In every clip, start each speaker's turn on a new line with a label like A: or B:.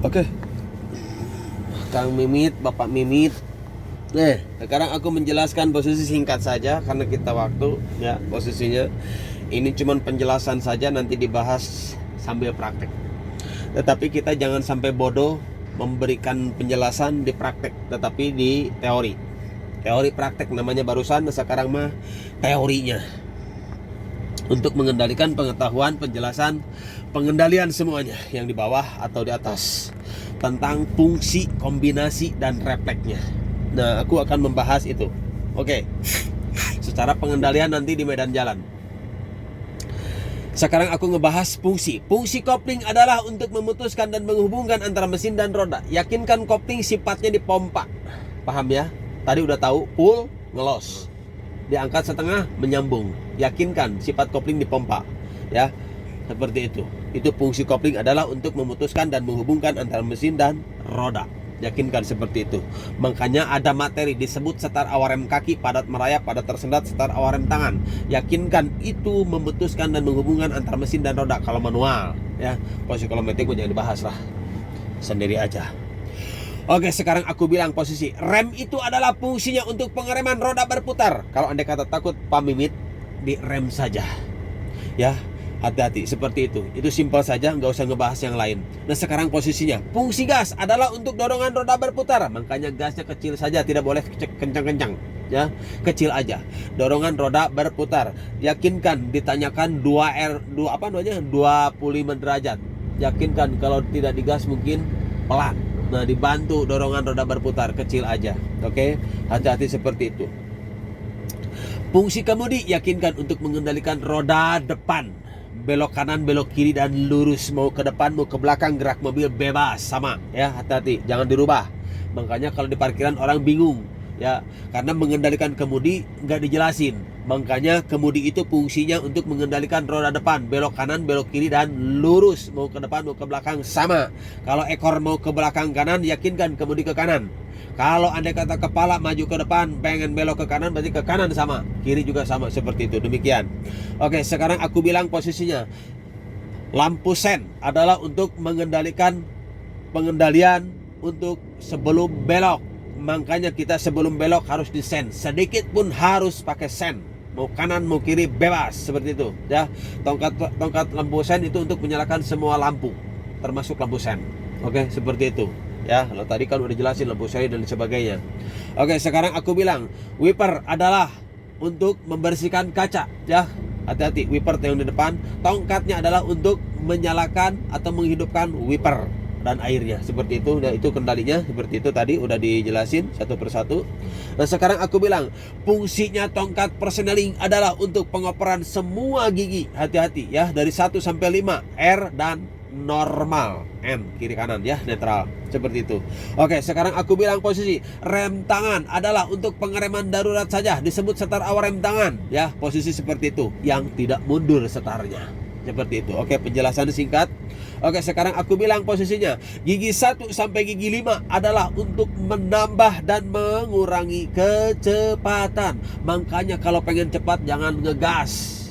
A: Oke, Kang Mimit, Bapak Mimit. Sekarang aku menjelaskan posisi singkat saja karena kita waktu ya. Posisinya ini cuman penjelasan saja, nanti dibahas sambil praktek. Tetapi kita jangan sampai bodoh memberikan penjelasan di praktek, tetapi di teori. Teori praktek namanya barusan, sekarang mah teorinya. Untuk mengendalikan pengetahuan, penjelasan, pengendalian semuanya yang di bawah atau di atas tentang fungsi, kombinasi, dan refleksnya. Nah, aku akan membahas itu. Oke. Secara pengendalian nanti di medan jalan. Sekarang aku ngebahas fungsi. Fungsi kopling adalah untuk memutuskan dan menghubungkan antara mesin dan roda. Yakinkan kopling sifatnya dipompa. Paham ya? Tadi udah tahu, pull, ngelos. Diangkat setengah, menyambung. Yakinkan sifat kopling dipompa. Ya, seperti itu. Itu fungsi kopling adalah untuk memutuskan dan menghubungkan antara mesin dan roda. Yakinkan seperti itu. Makanya ada materi disebut setar awarem kaki, padat merayap, padat tersendat, setar awarem tangan. Yakinkan itu memutuskan dan menghubungkan antara mesin dan roda kalau manual. Ya, posisi kalau metik jangan dibahas lah. Sendiri aja. Oke, sekarang aku bilang posisi rem itu adalah fungsinya untuk pengereman roda berputar. Kalau Anda kata takut, Pak Mimit, di rem saja. Ya, hati-hati seperti itu. Itu simpel saja, nggak usah ngebahas yang lain. Nah, sekarang posisinya fungsi gas adalah untuk dorongan roda berputar. Makanya gasnya kecil saja, tidak boleh kencang-kencang. Ya, kecil aja. Dorongan roda berputar. Yakinkan ditanyakan 25 derajat. Yakinkan kalau tidak digas mungkin pelan. Nah, dibantu dorongan roda berputar, kecil aja. Oke, hati-hati seperti itu. Fungsi kemudi, yakinkan untuk mengendalikan roda depan. Belok kanan, belok kiri, dan lurus. Mau ke depan, mau ke belakang, gerak mobil bebas. Sama ya, hati-hati, jangan dirubah. Makanya kalau di parkiran orang bingung ya, karena mengendalikan kemudi nggak dijelasin. Makanya kemudi itu fungsinya untuk mengendalikan roda depan, belok kanan, belok kiri, dan lurus. Mau ke depan, mau ke belakang, sama. Kalau ekor mau ke belakang kanan, yakinkan kemudi ke kanan. Kalau Anda kata kepala maju ke depan, pengen belok ke kanan, berarti ke kanan sama. Kiri juga sama, seperti itu. Demikian. Oke, sekarang aku bilang posisinya. Lampu sen adalah untuk mengendalikan pengendalian untuk sebelum belok. Makanya kita sebelum belok harus disen. Sedikit pun harus pakai sen. Mau kanan mau kiri bebas, seperti itu ya. Tongkat lampu sen itu untuk menyalakan semua lampu, termasuk lampu sen. Oke, seperti itu ya. Kalau tadi kan udah jelasin lampu seri dan sebagainya. Oke, sekarang aku bilang wiper adalah untuk membersihkan kaca ya. Hati-hati, wiper yang di depan. Tongkatnya adalah untuk menyalakan atau menghidupkan wiper dan airnya, seperti itu. Nah, itu kendalinya seperti itu, tadi udah dijelasin satu persatu. Nah, sekarang aku bilang fungsinya tongkat persneling adalah untuk pengoperan semua gigi. Hati-hati ya, dari 1 sampai 5, R dan normal, N kiri kanan ya, netral, seperti itu. Oke, sekarang aku bilang posisi rem tangan adalah untuk pengereman darurat saja, disebut setar awal rem tangan ya. Posisi seperti itu, yang tidak mundur setarnya, seperti itu. Oke, penjelasan singkat. Oke, sekarang aku bilang posisinya gigi 1 sampai gigi 5 adalah untuk menambah dan mengurangi kecepatan. Makanya kalau pengen cepat jangan ngegas,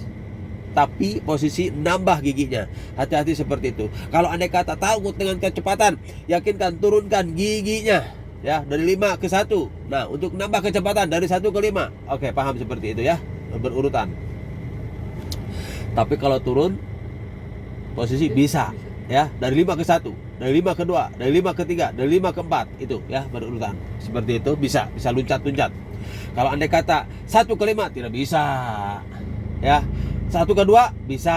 A: tapi posisi nambah giginya. Hati-hati seperti itu. Kalau Anda kata takut dengan kecepatan, yakinkan turunkan giginya ya, dari 5 ke 1. Nah, untuk nambah kecepatan dari 1 ke 5. Oke, paham seperti itu ya, berurutan. Tapi kalau turun posisi bisa ya, dari 5 ke 1, dari 5 ke 2, dari 5 ke 3, dari 5 ke 4, itu ya, berurutan. Seperti itu, bisa luncat-luncat. Kalau Anda kata 1 ke 5 tidak bisa ya. 1 ke 2 bisa,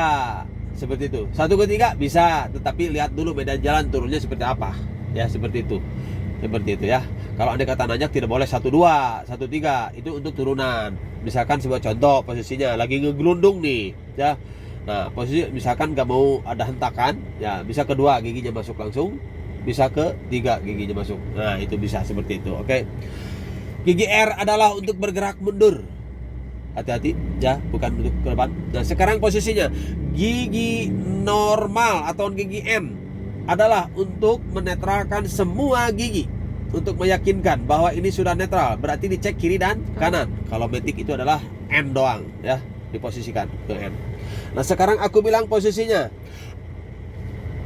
A: seperti itu. 1 ke 3 bisa, tetapi lihat dulu medan jalan turunnya seperti apa ya, seperti itu. Seperti itu ya. Kalau Anda kata nanjak tidak boleh 1 2, 1 3, itu untuk turunan. Misalkan sebuah contoh posisinya lagi ngegelundung nih ya. Nah, posisi misalkan gak mau ada hentakan ya, bisa ke 2 giginya masuk langsung, bisa ke 3 giginya masuk. Nah, itu bisa seperti itu. Oke. Gigi R adalah untuk bergerak mundur. Hati-hati ya, bukan untuk ke depan. Nah, sekarang posisinya gigi normal atau gigi M adalah untuk menetralkan semua gigi, untuk meyakinkan bahwa ini sudah netral. Berarti dicek kiri dan kanan. Kalau metik itu adalah N doang ya, diposisikan ke N. Nah, sekarang aku bilang posisinya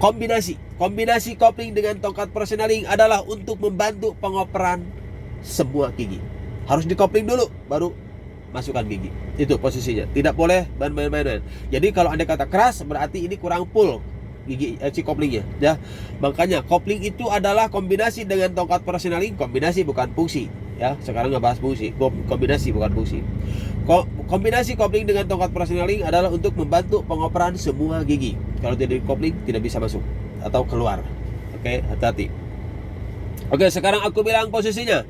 A: Kombinasi kopling dengan tongkat persneling adalah untuk membantu pengoperan semua gigi. Harus dikopling dulu baru masukkan gigi. Itu posisinya. Tidak boleh main-main. Jadi kalau Anda kata keras berarti ini kurang full gigi si koplingnya ya. Makanya kopling itu adalah kombinasi dengan tongkat persneling, kombinasi bukan fungsi ya. Sekarang ngebahas fungsi, kombinasi bukan fungsi. Kombinasi kopling dengan tongkat persneling adalah untuk membantu pengoperan semua gigi. Kalau tidak kopling tidak bisa masuk atau keluar. Oke, hati-hati. Oke, sekarang aku bilang posisinya.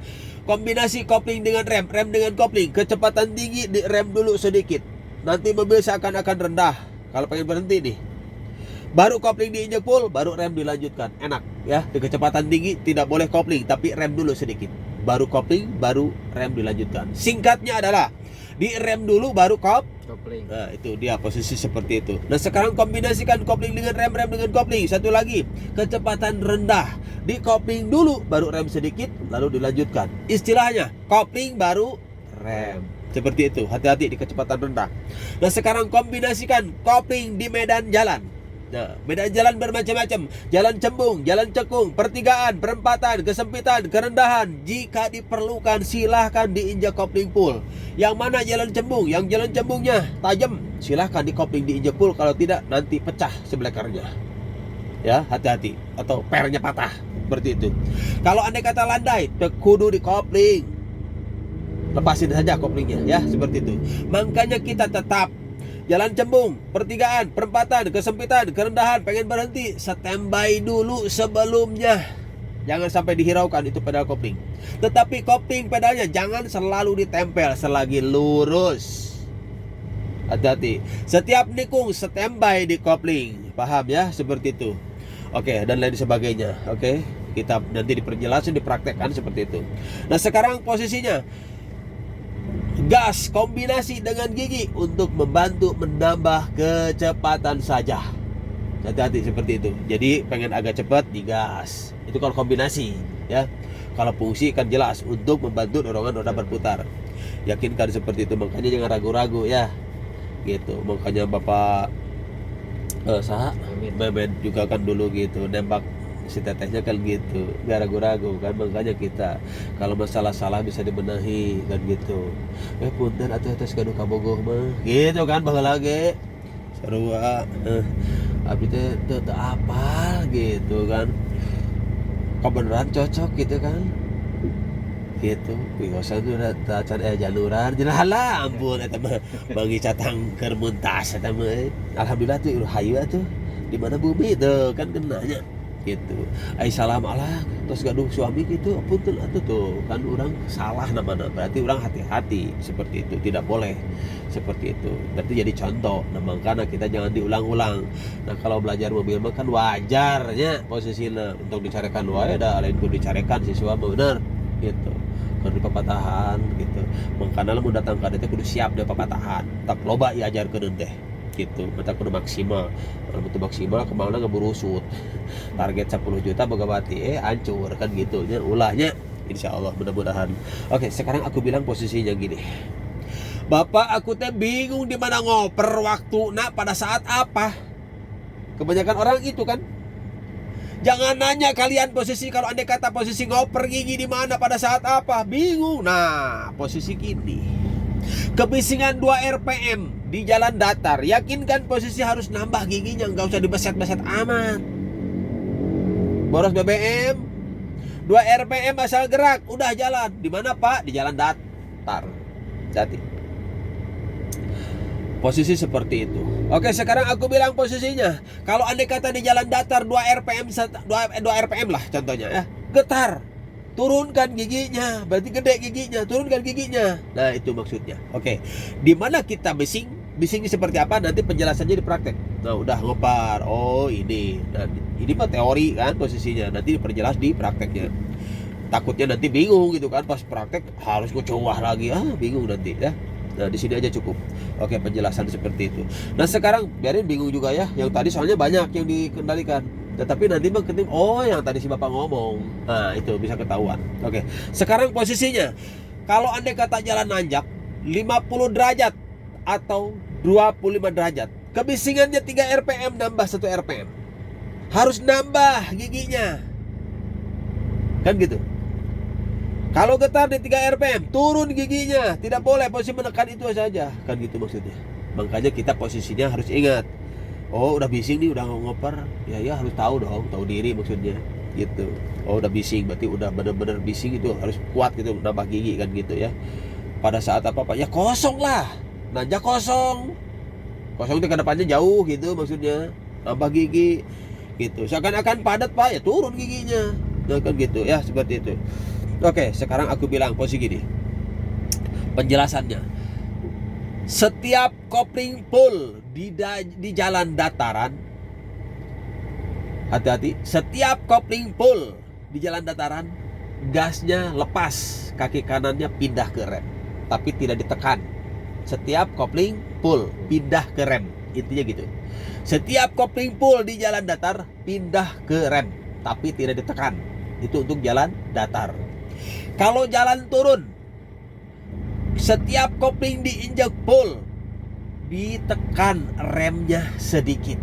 A: Kombinasi kopling dengan rem dengan kopling. Kecepatan tinggi di rem dulu sedikit. Nanti mobil seakan-akan rendah. Kalau pengen berhenti nih, baru kopling diinjek full, baru rem dilanjutkan. Enak ya. Di kecepatan tinggi tidak boleh kopling, tapi rem dulu sedikit. Baru kopling, baru rem dilanjutkan. Singkatnya adalah di rem dulu baru kopling. Nah itu dia posisi seperti itu. Nah sekarang kombinasikan kopling dengan rem dengan kopling. Satu lagi, kecepatan rendah. Di kopling dulu baru rem sedikit, lalu dilanjutkan. Istilahnya kopling baru rem. Seperti itu, hati-hati di kecepatan rendah. Nah sekarang kombinasikan kopling di medan jalan. Nah, medan jalan bermacam-macam. Jalan cembung, jalan cekung, pertigaan, perempatan, kesempitan, kerendahan. Jika diperlukan silahkan diinjak kopling full. Yang mana jalan cembung? Yang jalan cembungnya tajam, silahkan dikopling diinjak full. Kalau tidak nanti pecah seblekernya. Ya, hati-hati. Atau pernya patah. Seperti itu. Kalau Anda kata landai, kudu dikopling. Lepasin saja koplingnya ya, seperti itu. Makanya kita tetap jalan cembung, pertigaan, perempatan, kesempitan, kerendahan, pengen berhenti, standby dulu sebelumnya. Jangan sampai dihiraukan itu pedal kopling. Tetapi kopling pedalnya jangan selalu ditempel selagi lurus. Hati-hati. Setiap nikung standby di kopling. Paham ya? Seperti itu. Oke, dan lain sebagainya. Oke, kita nanti diperjelasin, dipraktekkan seperti itu. Nah, sekarang posisinya gas kombinasi dengan gigi untuk membantu menambah kecepatan saja. Hati-hati seperti itu. Jadi pengen agak cepat digas. Itu kalau kombinasi ya. Kalau fungsi kan jelas untuk membantu dorongan roda berputar. Yakinkan seperti itu, makanya jangan ragu-ragu ya. Gitu. Makanya Bapak Memet juga kan dulu gitu nembak si tetehnya kan gitu, gak ragu-ragu kan. Makanya kita kalau masalah salah bisa dibenahi kan gitu. Punten atuh tes gaduh kabogoh mah gitu kan, baheula ge sarua abdi teh teu apal gitu kan, kebenaran cocok gitu kan gitu. Wiyosan tuh tacan jaluran jenah ampun eta mah bagi catang keur muntas eta mah. Alhamdulillah tuh hayu atuh di mana bumi tuh kan kenanya gitu. Salam Allah terus gaduh suami gitu, punten atuh tuh kan orang salah namanya. Berarti orang hati-hati seperti itu, tidak boleh seperti itu. Berarti jadi contoh. Nah makanya kita jangan diulang-ulang. Nah kalau belajar mobil mah kan wajarnya posisinya untuk dicarikan wae da lain kudu dicarikan siswa bener gitu. Kudu papatahan gitu. Makanya lamun datang ka teh kudu siap deh papatahan. Tak loba iajarkeun teh gitu. Mata kudu maksimal. Kalau betul maksimal kemana ngeburusut. Target 10 juta boga bati hancur kan gitu nya ulahnya. Insyaallah mudah-mudahan. Oke, sekarang aku bilang posisinya gini. Bapak aku teh bingung di mana ngoper waktuna pada saat apa. Kebanyakan orang itu kan. Jangan nanya kalian posisi, kalau Anda kata posisi ngoper gigi di mana pada saat apa, bingung. Nah, posisi gini. Kebisingan 2 RPM di jalan datar, yakinkan posisi harus nambah giginya, nggak usah dibeset-beset amat. Boros BBM, 2 RPM asal gerak, udah jalan. Di mana Pak? Di jalan datar. Jadi posisi seperti itu. Oke, sekarang aku bilang posisinya. Kalau Anda kata di jalan datar 2 RPM 2 RPM lah contohnya ya. Getar. Turunkan giginya, berarti gede giginya, turunkan giginya. Nah, itu maksudnya. Oke. Di mana kita bising? Bisingnya seperti apa? Nanti penjelasannya di praktek. Nah, udah ngopar. Oh, ini. Nah, ini mah teori kan posisinya. Nanti diperjelas di prakteknya. Takutnya nanti bingung gitu kan, pas praktek harus ngecowah lagi. Bingung nanti ya. Nah di sini aja cukup. Oke, penjelasan seperti itu. Nah sekarang biarin bingung juga ya. Yang tadi soalnya banyak yang dikendalikan. Tetapi nanti ketemu, oh yang tadi si Bapak ngomong. Nah itu bisa ketahuan. Oke, sekarang posisinya. Kalau Anda kata jalan nanjak 50 derajat atau 25 derajat, kebisingannya 3 RPM nambah 1 RPM. harus nambah giginya. Kan gitu. Kalau getar di 3 RPM, turun giginya. Tidak boleh posisi menekan itu saja. Kan gitu maksudnya. Makanya kita posisinya harus ingat. Oh udah bising nih, udah ngoper. Ya harus tahu dong, tahu diri maksudnya. Gitu. Oh udah bising, berarti udah bener-bener bising, itu harus kuat gitu, nambah gigi kan gitu ya. Pada saat apa-apa, ya kosong lah. Nanjak kosong. Kosong itu ke depannya jauh gitu maksudnya. Nambah gigi gitu. Seakan-akan padat Pak, ya turun giginya. Nah kan gitu ya, seperti itu. Oke, sekarang aku bilang posisi gini. Penjelasannya. Setiap kopling full di jalan dataran, hati-hati, setiap kopling full di jalan dataran, gasnya lepas, kaki kanannya pindah ke rem, tapi tidak ditekan. Setiap kopling full pindah ke rem, intinya gitu. Setiap kopling full di jalan datar pindah ke rem, tapi tidak ditekan. Itu untuk jalan datar. Kalau jalan turun, setiap kopling diinjak full, ditekan remnya sedikit,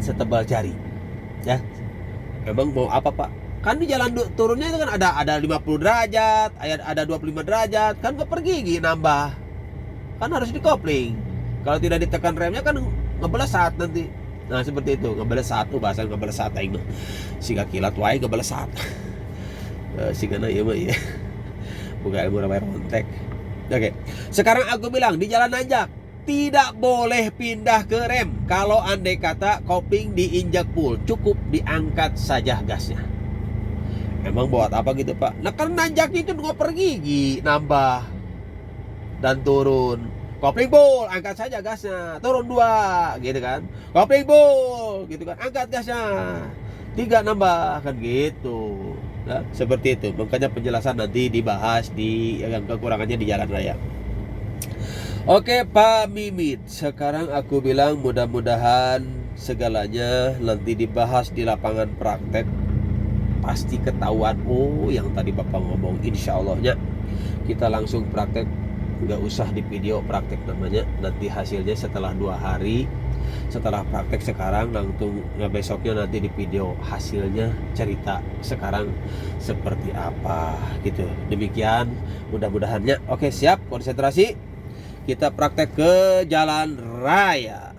A: setebal jari. Ya, emang mau apa Pak? Kan di jalan turunnya itu kan ada 50 derajat, ada 25 derajat, kan keper gigi nambah. Kan harus dikopling. Kalau tidak ditekan remnya kan ngebelesat nanti. Nah seperti itu, ngebelesat tuh bahasa ngebelesat aing mah. Siga kilat wae ngebelesat. Sigana ieu mah ieu. Bukan ilmu ramai rontek. Oke. Sekarang aku bilang di jalan nanjak tidak boleh pindah ke rem. Kalau andai kata kopling diinjak full, cukup diangkat saja gasnya. Emang buat apa gitu Pak? Nah kan nanjaknya itu ngoper gigi, nambah dan turun. Kopling full, angkat saja gasnya. Turun 2, gitu kan. Kopling full, gitu kan. Angkat gasnya. 3 nambah, kan gitu. Nah, seperti itu. Makanya penjelasan nanti dibahas di yang kekurangannya di jalan raya. Oke Pak Mimit, sekarang aku bilang mudah-mudahan segalanya nanti dibahas di lapangan praktek. Pasti ketahuan, oh yang tadi Bapak ngomong, insya Allahnya kita langsung praktek. Nggak usah di video praktek namanya. Nanti hasilnya setelah 2 hari setelah praktek sekarang, langsung besoknya nanti di video hasilnya, cerita sekarang seperti apa gitu. Demikian mudah-mudahannya. Oke siap, konsentrasi, kita praktek ke jalan raya.